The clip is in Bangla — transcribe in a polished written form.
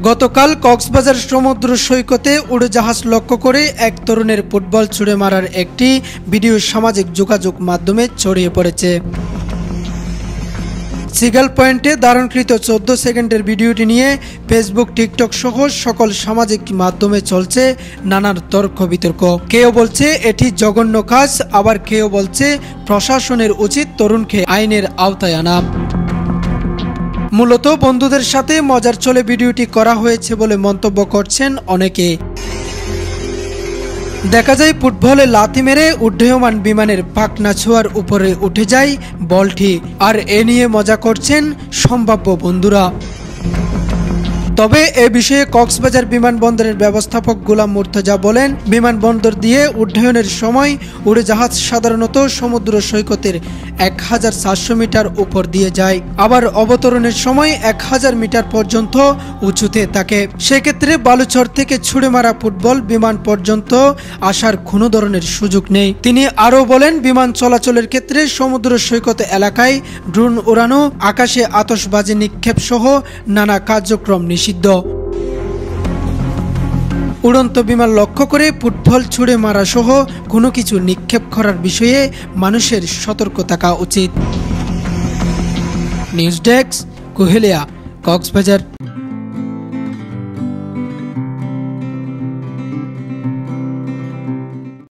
গতকাল কক্সবাজার সমুদ্র সৈকতে উড়োজাহাজ লক্ষ্য করে এক তরুণের ফুটবল ছুঁড়ে মারার একটি ভিডিও সামাজিক যোগাযোগ মাধ্যমে ছড়িয়ে পড়েছে। সিগাল পয়েন্টে ধারণকৃত 14 সেকেন্ডের ভিডিওটি নিয়ে ফেসবুক, টিকটক সহ সকল সামাজিক মাধ্যমে চলছে নানান তর্ক বিতর্ক। কেউ বলছে এটি জঘন্য কাজ, আবার কেউ বলছে প্রশাসনের উচিত তরুণকে আইনের আওতায় আনা। মূলত বন্ধুদের সাথে মজার ছলে ভিডিওটি করা হয়েছে বলে মন্তব্য করছেন অনেকে। দেখা যায় ফুটবলে লাথি মেরে উড্ডয়মান বিমানের পাখনা ছোঁয়ার উপরে উঠে যায় বলটি, আর এ নিয়ে মজা করছেন সম্ভাব্য বন্ধুরা। তবে এ বিষয়ে কক্সবাজার বিমানবন্দরের ব্যবস্থাপক গোলাম মুর্তজা বলেন, বিমানবন্দর দিয়ে উড্ডয়নের সময় উড়োজাহাজ সাধারণত সমুদ্র সৈকতের 1400 মিটার উপর দিয়ে যায়, আবার অবতরণের সময় 1000 মিটার পর্যন্ত উঁচুতে থাকে। সেক্ষেত্রে বালুচর থেকে ছুড়ে মারা ফুটবল বিমান পর্যন্ত আসার কোনো ধরনের সুযোগ নেই। তিনি আরও বলেন, বিমান চলাচলের ক্ষেত্রে সমুদ্র সৈকত এলাকায় ড্রোন ওড়ানো, আকাশে আতশবাজি নিক্ষেপ সহ নানা কার্যক্রম নিষিদ্ধ। উড়ন্ত বিমান লক্ষ্য করে ফুটবল ছুঁড়ে মারা সহ কোনো কিছু নিক্ষেপ করার বিষয়ে মানুষের সতর্ক থাকা উচিত। News desk, Kuhelia, Cox's Bazar.